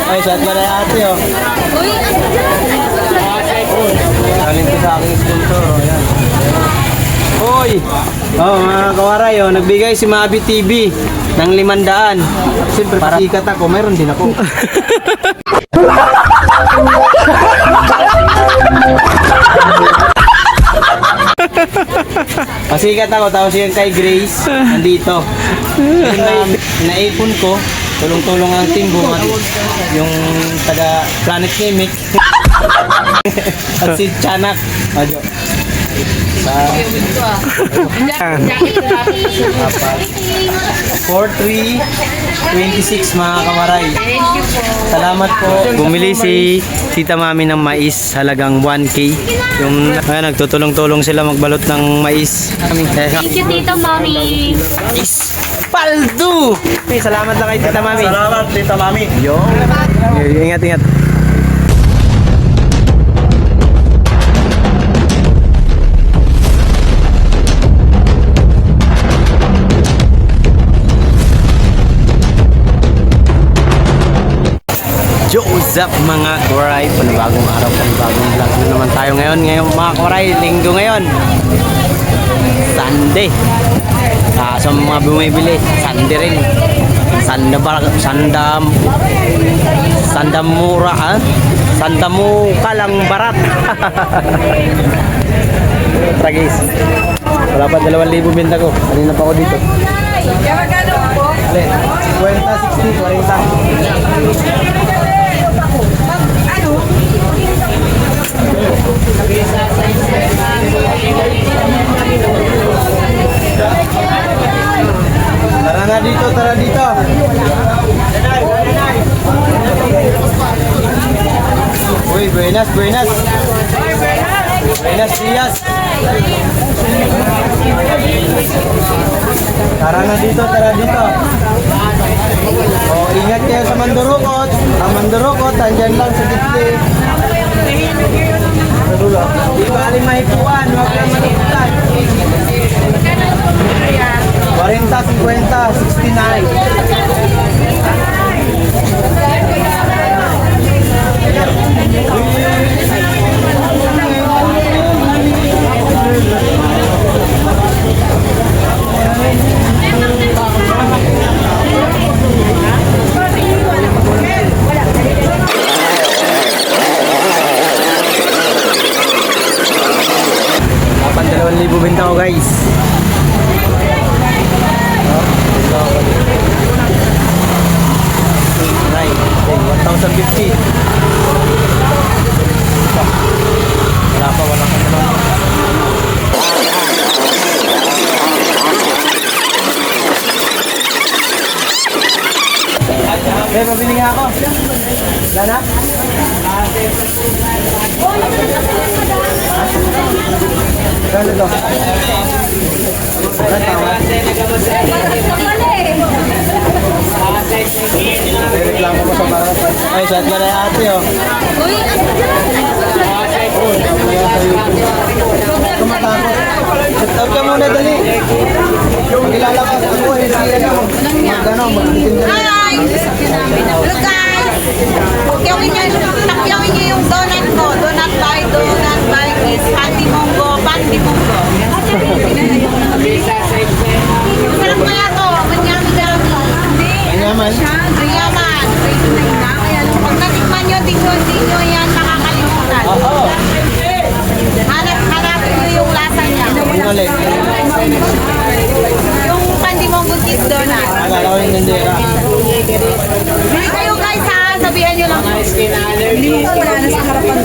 Ay, shot ka na yung ate, oh. Uy, Galing ko sa aking sponsor, oh. Ayan. Hoy! Oh, mga kawaray, oh. Nagbigay si Mabi TV ng 500. Siyempre, para sikat ako, mayroon din ako. Pasikat ako, tapos yung kay Grace, nandito. Yung naipon ko, tulong-tulong ang team buhat. Yung taga Planet Gaming. At si Chanak. Adyo. Sa 4326 mga kamaray. Salamat po. Bumili si Tita Mami ng mais halagang 1K. Yung nagtutulong-tulong sila magbalot ng mais. thank you, Tita Mami. Mais Paldo! Okay, salamat lang kay Tita Mami. Salamat, Tita Mami. Yo. Ingat, ingat. What's up mga koray? Panibagong araw, panibagong vlog na naman tayo ngayon. Ngayon mga koray, linggo ngayon. Sunday. Sa mga bumibili, Sunday rin. Sandam mura, ha? Sandamuka lang barat. Tragis. Wala pa 2,000 binta ko. Kanina pa ako dito. Alin? 50, 60, 40. Tara na dito, tara dito. Uy, buenas, buenas. Buenas dias. Tara na dito, tara dito. Oh, ingat kayo sa mandurukot. Ang mandurukot, andyan lang sa gitli. Di ba alin mahipuan? Huwag lang mahipuan. 40, 50, 2,000 benta ko guys. Right, 1,050. Wala pa, wala pa naman. May mabili nga ako. Wala na? Gano to? Reklamo ko sa para. Ay, shot ka na yung ate, oh. Uy, Tumatakot. Shut up ka muna, dali. Ilalabas ako, eh, si ano. Magtitinda na. hi! Hello guys! Takyawin niyo yung donut ko. Donut by Chris. Pandi Monggo. Masarap kaya to. Manyami-dami. Manyaman. Mayaman. Pag natikman nyo, di nyo yan makakalimutan. Oo. Hanapin nyo yung lasa niya. Yung ulit. Yung Pandi Monggo cheese donut. Akala ko yung nandira. Bili kayo guys ha. Sabihan nyo lang. Hindi mo wala na sa harapan.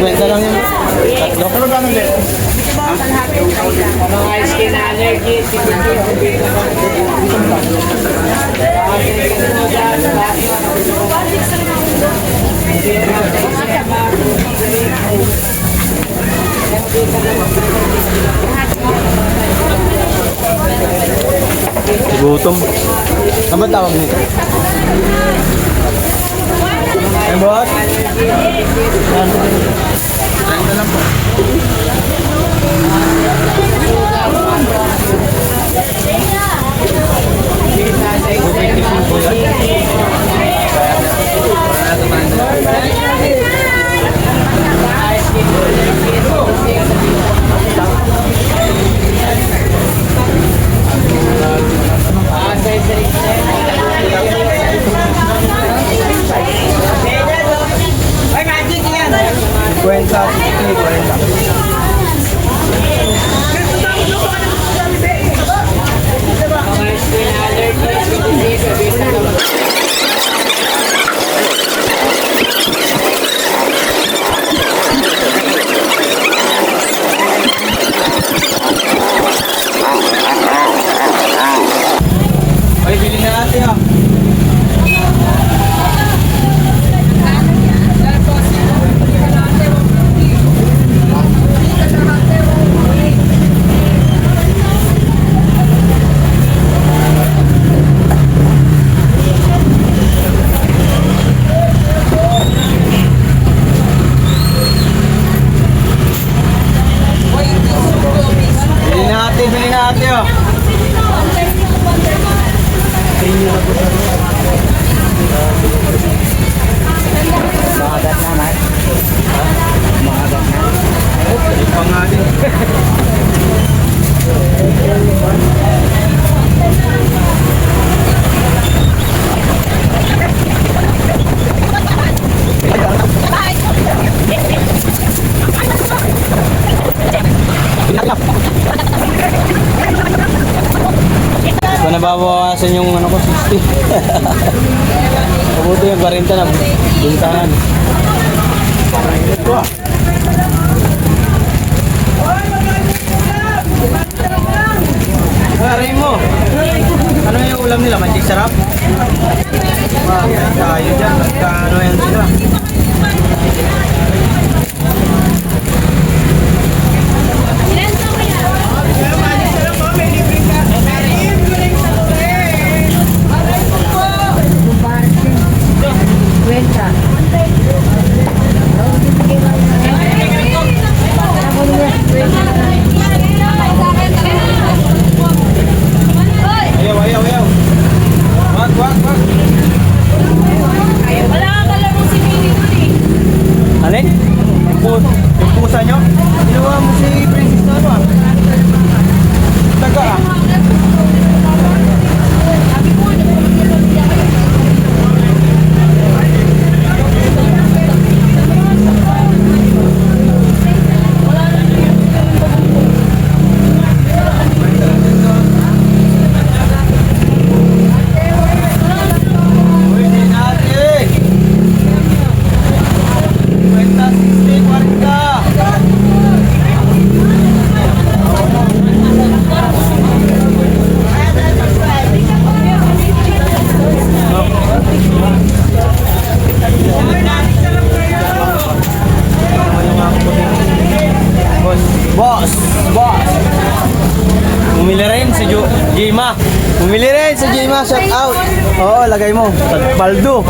Kwenta lang yun. Tatlo. Pero gano'n din? Mga skin allergy, Gutom. Ano ba tawag nito? Ay, boss? Yan. Kain ka lang po. Kwenta, 40. Ay, bili na natin ha. Bili na natin oh. Maagat na, Mark. Maagat na. Ipang nga din. So nababawasan yung ano ko 60. Mabuti yung 40 na bintangan. Aray mo. Ano yung ulam nila? Magic sarap? Tayo dyan. Ano yan sila? Ayaw, ayaw, ayaw. Wag, wag, wag. Wala ka kalaro si Mini dun eh. Alin? Yung pusa nyo? Ginawa mo si Princess na ano ah? Taga ah? Boss! Boss! Bumili rin si Jima. Bumili rin si Jima. Shout out. Oo, lagay mo. Paldo.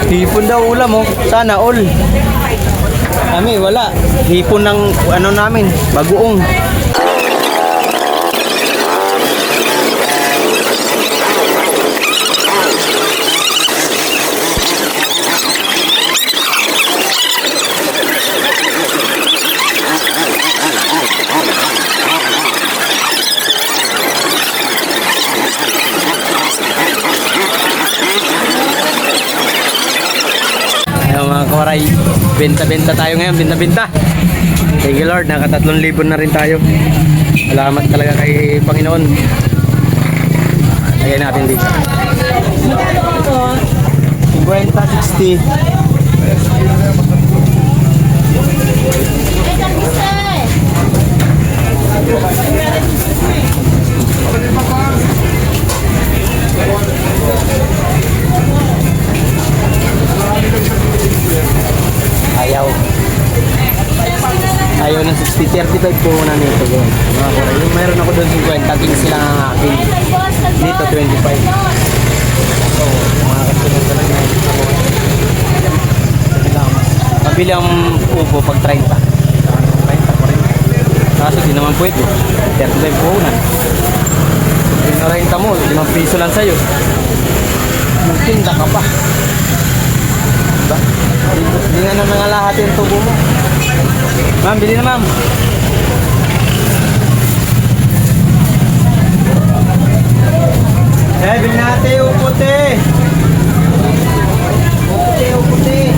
Hipon daw ulam mo. Sana all. Kami, wala. Hipon ng ano namin. Bagoong. Ayun mga kawaray, benta-benta tayo ngayon, benta-benta. Thank you Lord, naka 3,000 na rin tayo. Salamat talaga kay Panginoon. Lagay natin dito. 50, 60. Ayaw. Ayaw ng 60, 35 po na nito. Mga kawaray, yung meron ako doon 50, 15 lang ang akin. Dito 25. So, mga kasunod talaga. Mabili ang upo pag 30. 30, 40. Kaso di naman pwede. 35 po na. Pinarenta mo, 5 piso lang sa'yo. Magtinda ka pa. Diba? Hindi nga na nangalahat yung tubo mo. Ma'am, bili na ma'am. Bili natin yung puti. Puti.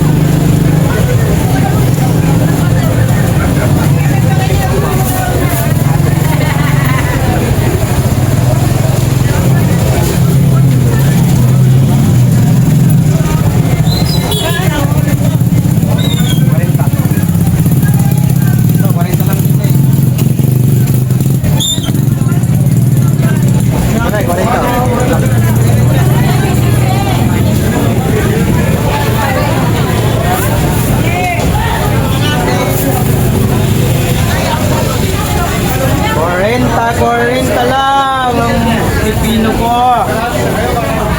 Korenta lang ang pipino ko.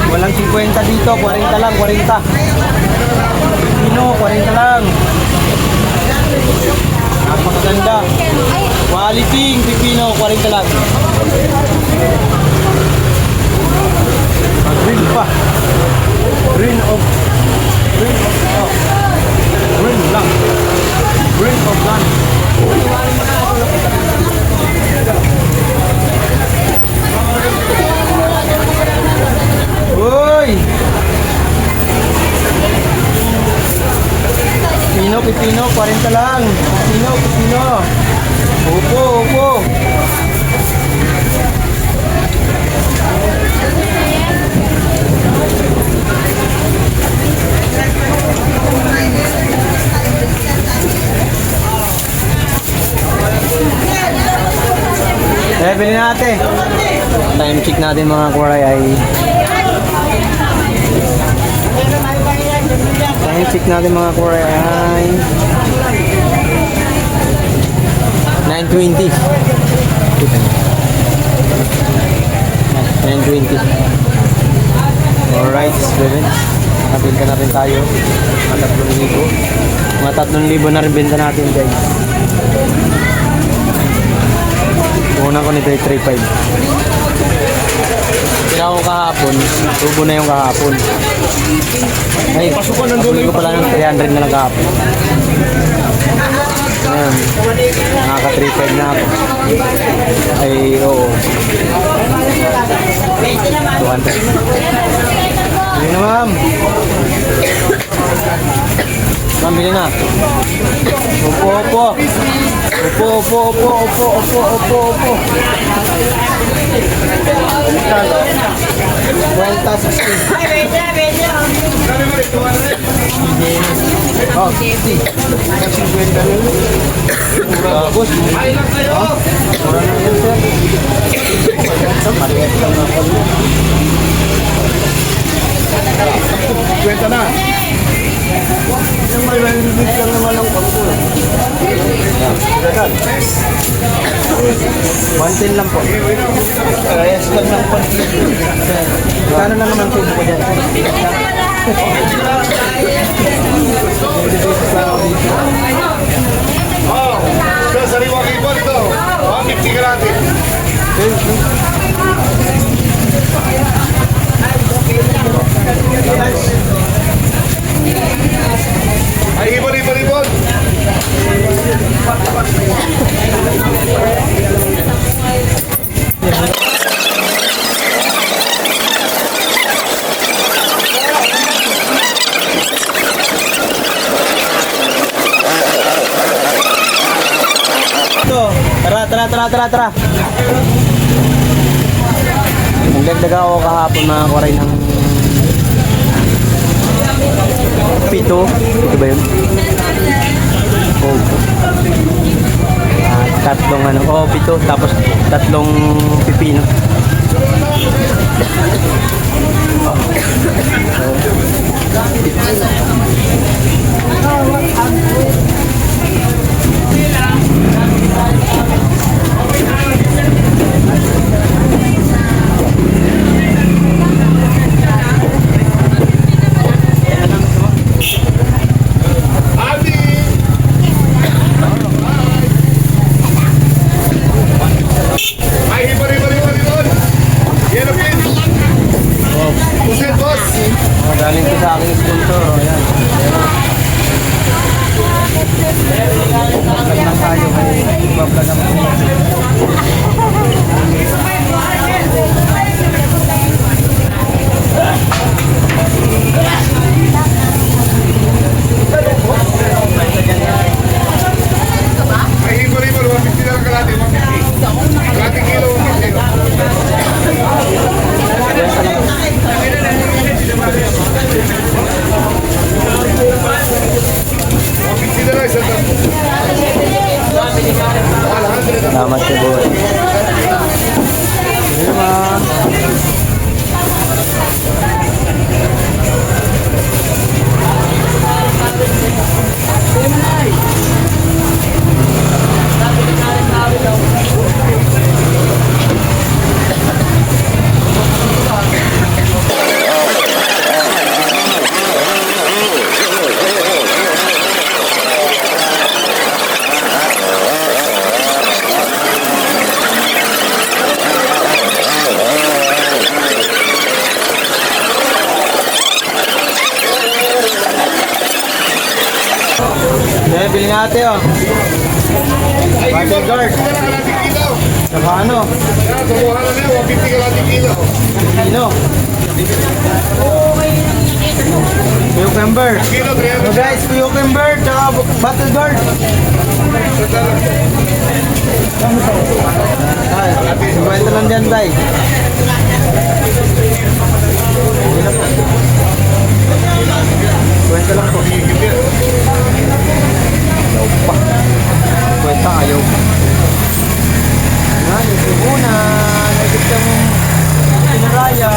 Walang 50 dito, 40 lang, 40. Pipino, 40 lang. Napakaganda. Quality, pipino, 40 lang. Green pa. Green lang. Green of land. Uy! Pipino, 40 lang. Pipino. Upo. Bili natin. Time check natin mga kuray ay ay 9:20. 9:20. Alright, Steven. Nakabenta na rin tayo. Mga 3,000. Mga 3,000 na rin benta natin, guys. Una ko nito ay 3.5. Kaya ko kahapon, tubo na yung kahapon. Ay, pasukin ko pala ng 300 na lang kahapon. Ngayon, nakaka 3.5 na ako. Ay, oo. 200. Bili na ma'am. Ma'am, bili na. Upo. Vuelta 16. Oh, 50. 50 na yun. Tapos, mura na yun, sir. Maliit lang ako. 50 na. Yung may limit lang naman ang pangko. 110 lang po. Rayas lang ng pangko. Kano lang naman tubo ko dyan? Oh, sariwa kayo ito. 150 ka natin. Ay, ibon. Tara. Nagdagdag ako kahapon mga kuray ng pito ba yun? Tatlong pito, tapos tatlong pipino. ate oh. Bodyguard. Kalating kilo. Saka ano? Yan, kumuha na niya, 150 kalating kilo. Pino. Cucumber. Kilo, So 300. guys, cucumber, tsaka bodyguard. Ay, kwento lang dyan, tay. Kwento lang po. Ayaw pa. Kwenta, ayaw. Yan, yung sibuna. Nagit ka mong pinaraya.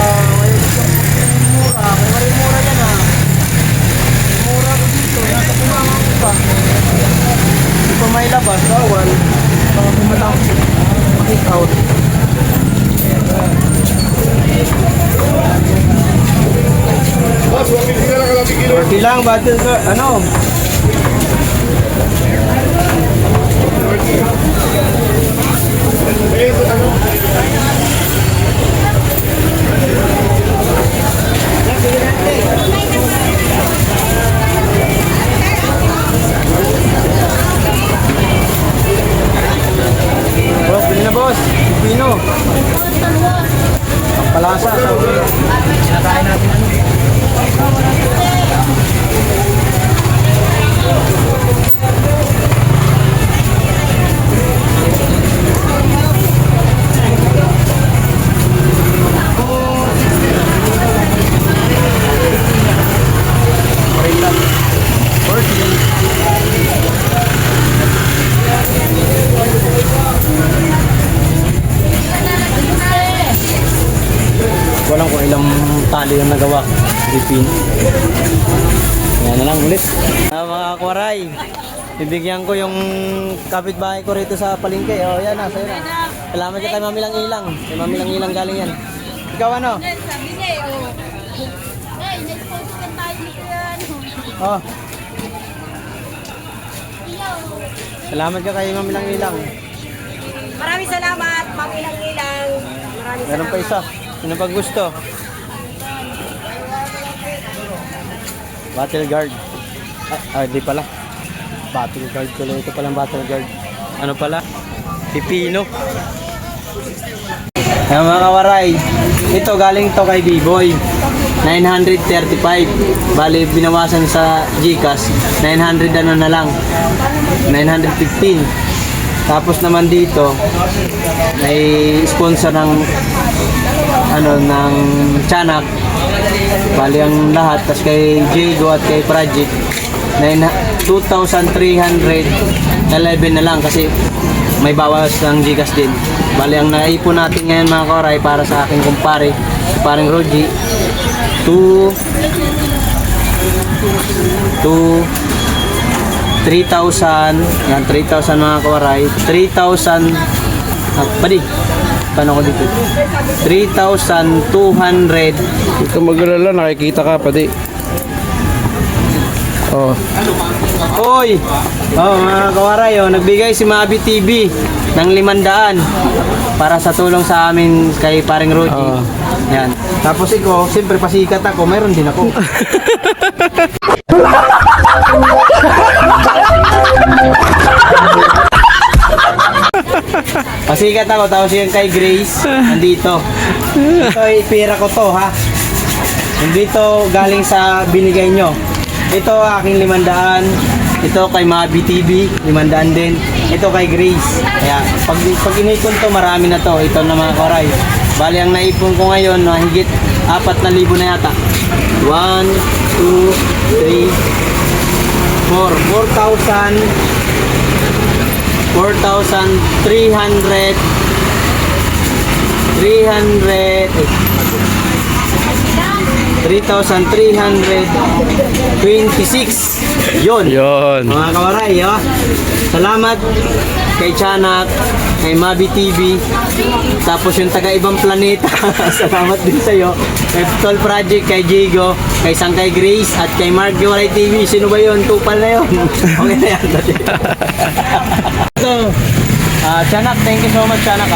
Nagit ka mong mura. Kaya maring mura yan ah. Mura ko dito. Nasa pumangan ko pa. Hindi pa may labas. Bawal. Baka pumatang makik-out. Boss, 150 na lang kalating kilo. 40 lang, battle ko. Ano? Ayun, ito ano? Boss, bili na boss. Pino. Ang palasa. Kinakain natin ano. Walang kung ilang tali yung nagawa. Ripin. Yan na lang ulit. Mga kwaray, bibigyan ko yung kapitbahay ko rito sa palengke. O yan na, sa'yo na. Salamat ka kay Mami Lang Ilang. Kay Mami Lang Ilang galing yan. Ikaw ano? Sabi niya eh, oh. Hey, nag-sponsor tayo dito yan. Oh. Salamat ka kay Mami Lang Ilang. Maraming salamat, Mami Lang Ilang. Maraming Meron pa isa. Sino pag gusto? Battle guard. Di pala. Battle guard pala. Ito palang battle guard. Ano pala? Pipino. Ayan mga kawaray. Ito galing to kay B-Boy. 935. Bali binawasan sa GCash. 900 ano na lang. 915. Tapos naman dito may sponsor ng ano ng Tiyanak. Bali ang lahat tas kay Jigo at kay Project 2,311 na lang kasi may bawas ng GCash din. Bali ang naipon natin ngayon mga koray para sa aking kumpare si paring Roji 3,000 yan 3,000 mga kawaray 3,000 padi paano ko dito 3,200 Huwag ka mag-alala, nakikita ka pati. Oh. Oy mga kawaray nagbigay si Mabi TV ng 500 para sa tulong sa amin kay paring Roji yan tapos ikaw siyempre pasikat ako mayroon din ako pasikat ako tapos yung kay Grace nandito ito ay pera ko to ha hindi to galing sa binigay nyo ito aking 500 ito kay Mabi TV 500 din ito kay Grace kaya pag inikon to marami na to ito na mga koray bali ang naipon ko ngayon higit 4,000 na yata 1, 2, 3 4,300 3,326 yun Yon. mga kawaray salamat kay Tiyanak kay Mabi TV tapos yung taga ibang planeta salamat din sa'yo kay Tol Project, kay Jigo kay Sangkay Grace at kay Mark Yoray TV sino ba yun? Tupal na yun okay na yan so Tiyanak, thank you so much Tiyanak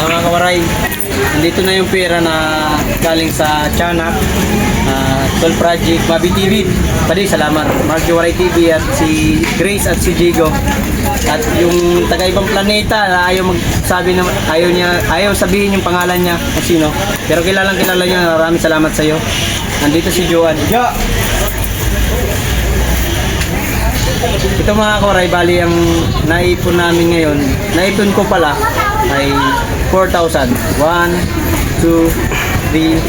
mga kawaray Nandito na yung pera na galing sa Tiyanak, Tol Project, Mabi TV. Pwede, salamat. Mark Jowaray TV at si Grace at si Jigo. At yung taga-ibang planeta na ayaw magsabi na ayaw sabihin yung pangalan niya kung sino. Pero kilala niya. Maraming salamat sa iyo. Nandito si Joan. Jo! Ito mga koray, bali ang naipon namin ngayon. Naipon ko pala ay 4,000. 1, 2, 3,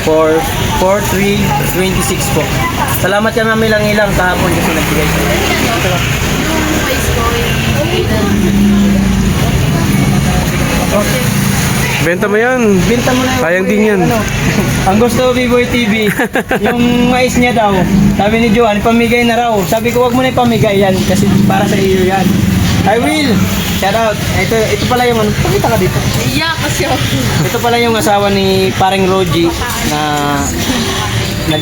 4, 3, 26 po. Salamat ka namin lang ilang kahapon kasi nagbigay. Benta mo yan. Binta mo na yung Sayang din yan. Ang gusto B-Boy TV, yung mais niya daw. Sabi ni Joan, pamigay na raw. Sabi ko, wag mo na ipamigay yan kasi para sa iyo yan. I will. Shout out. Ito pala yung ano. Pakita ka dito. Iya kasi ako. Ito pala yung asawa ni Paring Roji na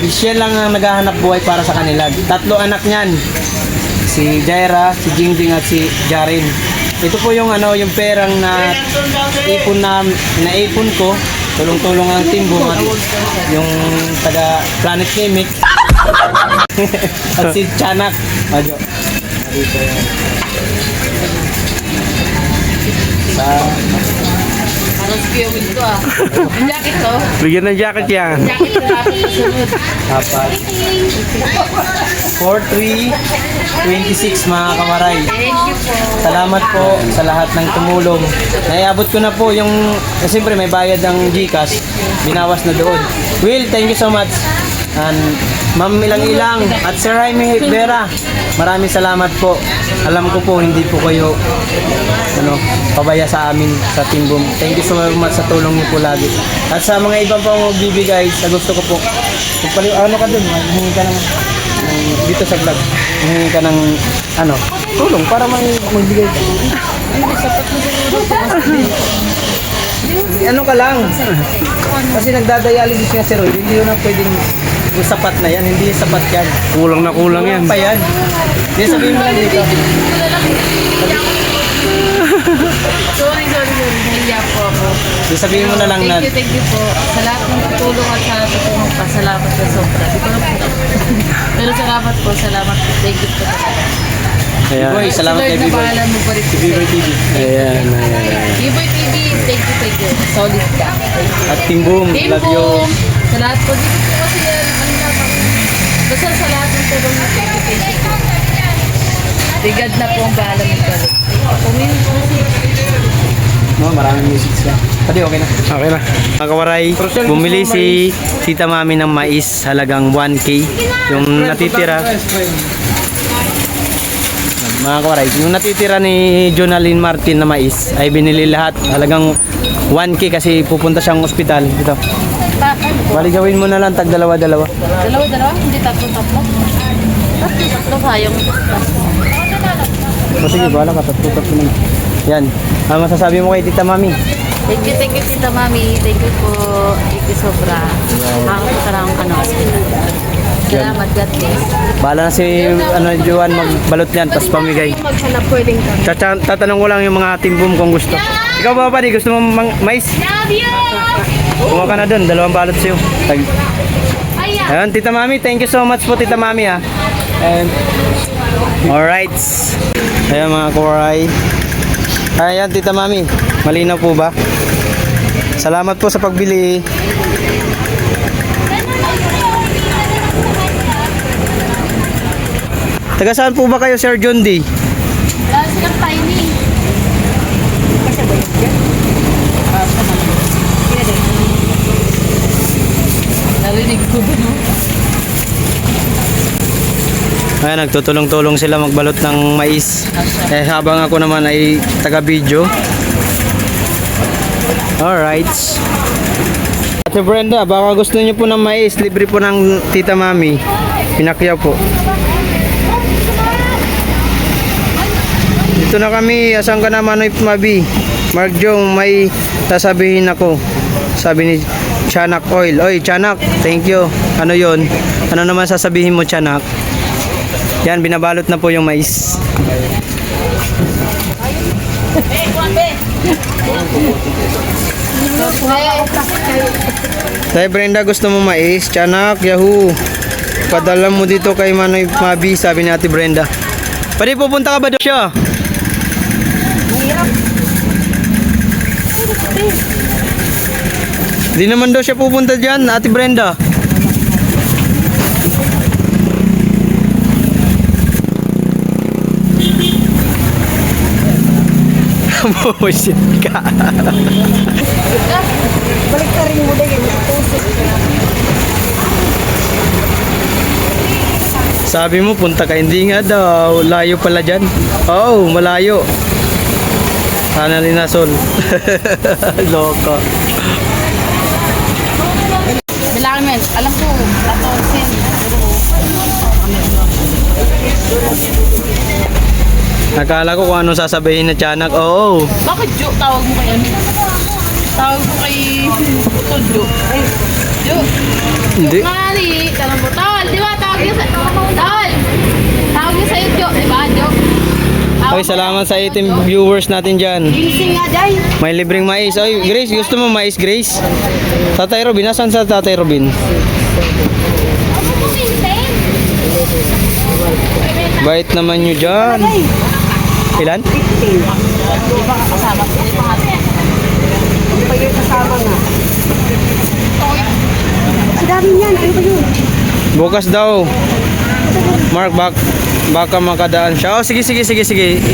siya lang ang naghahanap buhay para sa kanila. 3 anak niyan. Si Jaira, si Jingjing at si Jaren. Ito po yung ano, yung perang na naipon ko. Tulong-tulong ang timbo at yung taga Planet Gaming at si Tiyanak. Adyo. Dito yan. Parang spewing ko ah. Ang jacket to. Bigyan ng jacket yan. Jacket to natin sunod. Apat. 4, 3, 26 mga kamaray. Thank you po. Salamat po sa lahat ng tumulong. Naiabot ko na po yung, siyempre may bayad ng GCash. Binawas na doon. Will, thank you so much. And Ma'am Ilang at Sir Jaime Vera, maraming salamat po. Alam ko po hindi po kayo pabaya sa amin sa Team Boom. Thank you so much sa tulong niyo po lagi. At sa mga ibang pang magbibigay, sa gusto ko po, ano ka dun, hingi ka ng dito sa vlog, hingi ka ng tulong para magbigay ka. Ano ka lang? Kasi nagdadialysis nga si Roy, hindi yun ang pwedeng sapat na yan, hindi sapat yan. Kulang na kulang yan. Pa yan. Hindi sabihin mo lang dito. Sorry. Nahiya po ako. Hindi sabihin mo na lang na Thank you po. Sa lahat ng tutulong at sa tutulong pa. Salamat sa sobra. Di ko na po. Pero salamat po. Thank you po. Ayan. Boy, salamat kay Lord na B-Boy. bahala mo pa rin po. B-Boy TV. Ayan. B-Boy TV, thank you. Solid ka. Thank you. At Team Boom, Team love you. Boom. Sa lahat po. Dito po kasi ano na kami. Basta sa lahat ng tulong na thank you. Bigad na po ang bahala mo pa rin. No, maraming music siya. Pwede, okay na. Okay na. Mga kawaray, bumili si Tita Mami ng mais halagang 1K. Yung natitira, mga kawaray, yung natitira ni Jonalyn Martin na mais ay binili lahat halagang 1K kasi pupunta siyang ospital. Ito. Bali gawin mo na lang tag dalawa-dalawa. Dalawa? Hindi tatlo. Tatlo sayang. O sige, bahala ka. Tatlo na. Yan. Ano masasabi mo kay Tita Mami? Thank you, Tita Mami. Thank you po. Thank you sobra. Makapunta lang hospital. Salamat, God bless. Bahala na si Joan magbalot niyan, tapos pamigay. Maghanap pwedeng kami. Tatanong ko lang yung mga Team Boom kung gusto. Ikaw ba pa di? Gusto mo mais? Love you! Kumuha ka na doon. 2 balot sa'yo. Ayan! Ayun, Tita Mami. Thank you so much po, Tita Mami, ha. And, alright. Ayan, mga kuwaray. Ayan, Tita Mami. Malinaw po ba? Salamat po sa pagbili. Taga saan po ba kayo, Sir John D? Wala silang timing. Narinig ko ba, no? Ayan, nagtutulong-tulong sila magbalot ng mais. Habang ako naman ay taga-video. Alright. Ate Brenda, baka gusto niyo po ng mais, libre po ng Tita Mami. Pinakyaw po. Dito na kami, asan ka naman Mabi? Mark Jong, may sasabihin ako. Sabi ni Tiyanak Oil. Oy, Tiyanak, thank you. Ano yon? Ano naman sasabihin mo, Tiyanak? Yan, binabalot na po yung mais. Tay Brenda, gusto mo mais? Tiyanak, yahoo. Padala mo dito kay Manoy Mabi, sabi ni Ate Brenda. Pwede pupunta ka ba doon siya? Di naman daw siya pupunta dyan, Ate Brenda. Bullshit ka. Balik ka rin mo din. Sabi mo, punta ka. Hindi nga daw. Layo pala dyan. Oo, malayo. Sana linasol. Loko. Bilangin mo yan. Alam ko, 14. Nakala ko kung anong sasabihin na tiyanak. Oo. Bakit Jo? Tawag mo kay ano? Tawag mo kay Putol Jo. Ay, Jo. Hindi. Mari. Tanong mo, Tol. Di ba? Tawag niya sa... Tol. Tawag niya sa'yo Jo. Di ba, Jo? Ay, salamat sa 18 viewers natin dyan. Ginsing nga, Jai. May libreng mais. Ay, Grace, gusto mo mais, Grace? Tatay Robin, nasan sa Tatay Robin? Bait naman nyo dyan. Ilan? Di ba kasama? Di ba nga? Di ba yung kasama nga? Sa dami niyan. Ano ba yun? Bukas daw. Mark, baka makadaan siya. Oh, sige.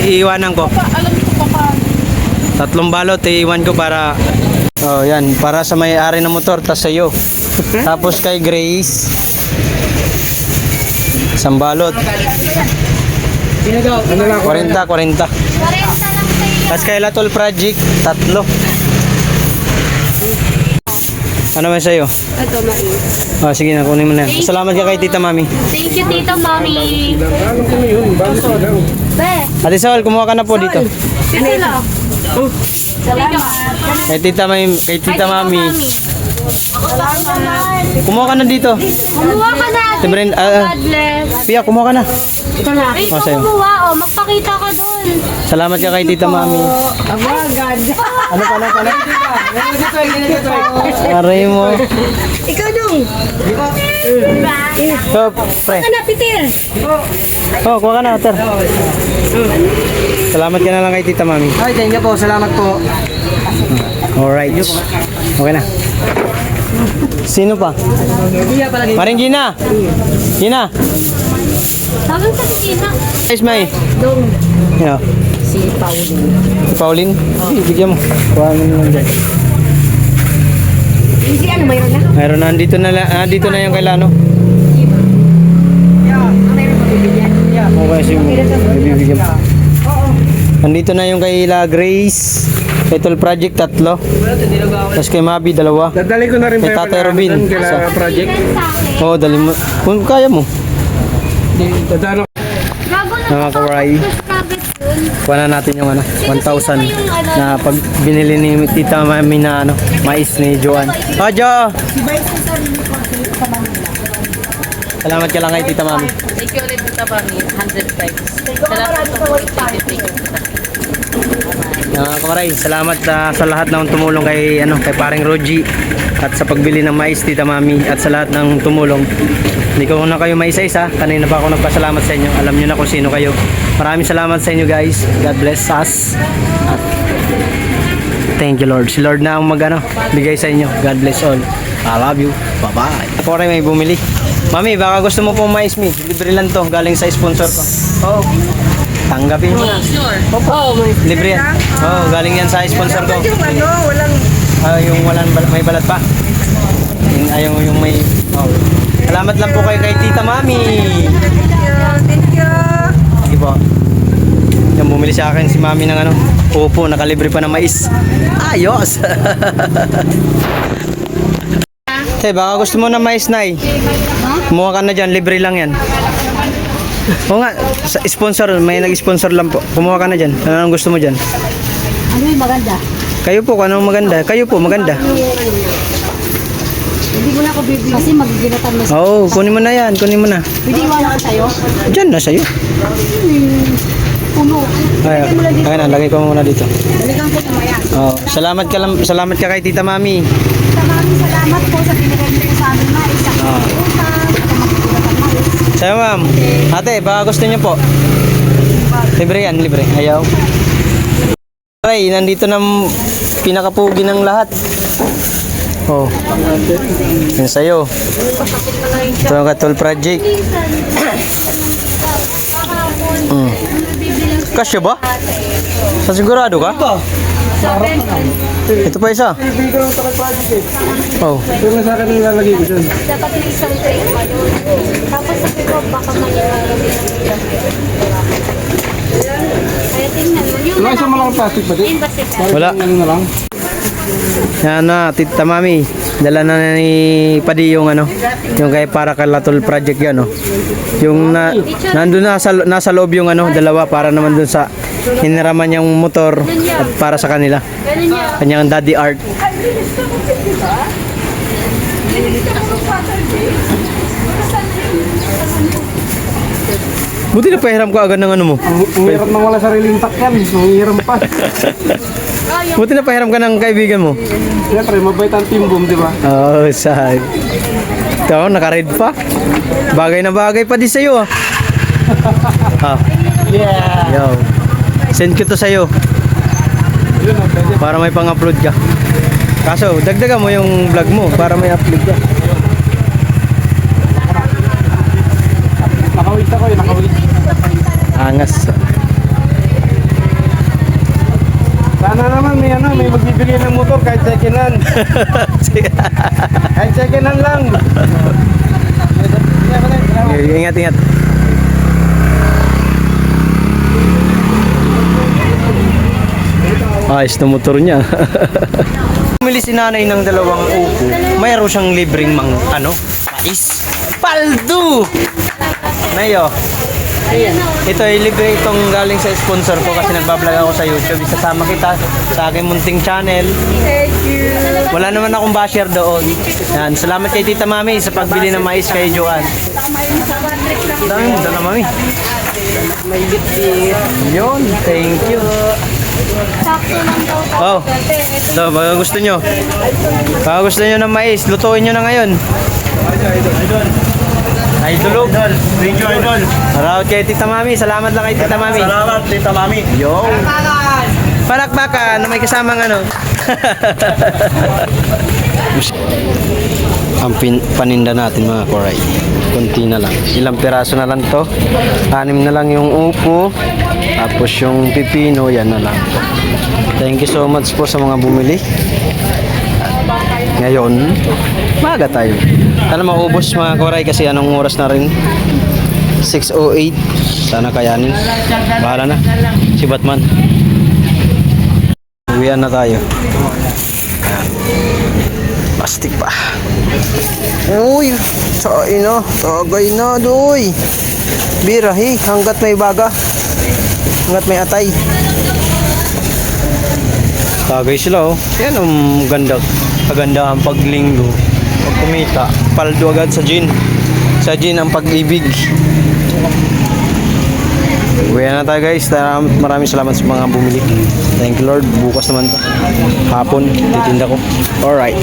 Iiwanan ko. Alam ko pa pa. 3 balot, iiwan ko para... Oh, yan. Para sa may-ari ng motor, tas sa'yo. Tapos kay Grace. 1 balot. 40. Tapos kay Latol Project, 3. Ano ba sa'yo? Ito, mais. Oh, sige na, kunin mo na. Salamat ka kay Tita Mami. Thank you, Tita Mami. Be, Ate Sol, kumuha ka na po dito. sila. Salamat. Kay Tita Mami. Salamat. Kumuha ka na dito. Kumuha ka na. Si Brenda, God bless. Pia, kumuha ka na. Ito na. Ay, Oh, sa'yo. kumuha. Oh, magpakita ka doon. Salamat ka kay Tita Mami. Agad. Ano pala? Aray mo. Ikaw dong. Oh, pre. Ano, Peter? Oh, kuha ka na, Ter. Salamat ka na lang kay Tita Mami. Ay, thank you po. Salamat po. Alright. Okay na. Sino pa? Maring Gina. Gina. Tawag sa Tina. Guys, May. Dong. Yeah. Si Pauline. Si Pauline? Bigyan mo. Kuha mo naman dyan. Hindi ano, mayroon na? Mayroon na. Andito na yung kay Lano. Mayroon pa bibigyan. Okay, sige mo. Bibigyan mo. Andito na yung kay La Grace. Little Project, 3. Tapos kay Mabi, 2. Dadali ko na rin Kay pa Tatay Robin. kila project. Oo, dali mo. Kung kaya mo. Dadalo. Mga kawaray. Kuha na natin yung 1,000 na pag binili ni Tita Mami na mais ni Joan. Oh, Jo! Salamat ka lang kay Tita Mami. Thank you ulit Tita Mami. 100 times. Salamat po. Thank you. Mga kawaray, salamat sa lahat ng tumulong kay paring Roji at sa pagbili ng mais Tita Mami at sa lahat ng tumulong. Hindi ko na kayo maisa-isa, kanina pa ako nagpasalamat sa inyo. Alam niyo na kung sino kayo. Maraming salamat sa inyo guys. God bless us. At thank you Lord. Si Lord na ang bigay sa inyo. God bless all. I love you. Bye-bye. Ako rin may bumili. Mami, baka gusto mo pong mais mi. Libre lang to. Galing sa sponsor ko. Oo. Tanggapin mo na. Sure. Libre yan. Oo, galing yan sa sponsor ko. Yung may balat pa. Ayaw yung may... Oh. Salamat lang po kayo kay Tita Mami. Thank you. Sige po. Yung bumili sa akin si Mami ng upo, nakalibre pa ng mais. Ayos! Hey, baka gusto mo ng mais, Nay. Kumuha ka na dyan, libre lang yan. Oo nga, sponsor, may nag-sponsor lang po. Kumuha ka na dyan. Anong gusto mo dyan? Ano yung maganda? Kayo po, anong maganda? Kayo po, maganda. Hindi mo na ako bibili. Kasi magigilatan mo. Oo, kunin mo na yan, kunin mo na. Pwede iwanan ko sa'yo? Dyan na sa'yo. Puno. Ay, na, lagay ko muna dito. Daligan ko mamaya. Oh, salamat ka kay Tita Mami. Maraming salamat po sa binigay niyo po sa amin na isang utang at magtutulad ng mais. Sa'yo, ma'am. Ate, baka gusto niyo po. Libre yan, libre. Ayaw. Aray, nandito na pinakapugi ng lahat. Oh. Yan sa'yo. Ito ang Katol Project. Kasya ba? Sa sigurado ka? Ito pa isa. Oh. Dapat yung isang tray pa yun. Tapos sabi ko, baka mangyayari. Kaya tingnan mo. Yung isang malaking plastic ba din? Wala. Yan na, Tita Mami. Dala na ni Padi yung ano, yung kay para kay Latol Project yan, no. Yung nandun nasa loob yung ano, dalawa para naman dun sa hiniraman niyang motor at para sa kanila. Kanyang daddy art. Buti na pahiram ko agad ng ano mo. Ang hirap nang wala sariling takyan, ang hirap pa. Buti na pahiram ka ng kaibigan mo. Siyempre, mabait ang team boom, di ba? Oh, sad. Ito, naka-red pa. Bagay na bagay pa di sa'yo, ah. Ah. Yeah! Yo. Send ko to sa'yo. Yun, pwede. Para may pang-upload ka. Kaso, dagdagan mo yung vlog mo para may upload ka. Nakawit ako eh, nakawit. Angas. Sana naman may ano, may magbibigay ng motor kahit second hand. Kahit second hand lang. Ingat, ingat. Ayos na motor niya. Bumili si nanay ng dalawang upo. Mayroon siyang libreng mais. Paldo! Nayo. Ito ay libre itong galing sa sponsor ko kasi nagbablog ako sa YouTube. Isasama kita sa aking munting channel. Thank you. Wala naman akong basher doon. Yan. Salamat kay Tita Mami sa pagbili ng mais kay Joanne. Dami mo dala, Mami. May bitbit. Yun. Thank you. Sakto lang daw po. Oh. So, baka gusto nyo. Baka gusto nyo ng mais, lutuin nyo na ngayon. Idol. Thank you, Idol. Maraming kay Tita Mami. Salamat lang kay Tita Mami. Salamat, Tita Mami. Yo. Palakpakan na may kasamang ano. Ang paninda natin mga koray. Kunti na lang. Ilang piraso na lang to. 6 na lang yung upo. Tapos yung pipino, yan na lang. Thank you so much po sa mga bumili. Ngayon, maaga tayo. Sana maubos mga koray kasi anong oras na rin? 6:08. Sana kayanin. Bahala na. Si Batman. Uwian na tayo. Ayan. Plastic pa. Uy, tsay na. Tagay na, doy. Birahi, hanggat may baga. Hanggat may atay. Tagay sila, oh. Yan ang ganda. Kaganda ang paglinggo. Pag kumita, paldo agad sa gin. Sa gin ang pag-ibig. Uwi na tayo guys. Maraming salamat sa mga bumili. Thank you Lord. Bukas naman to. Hapon, titinda ko. Alright.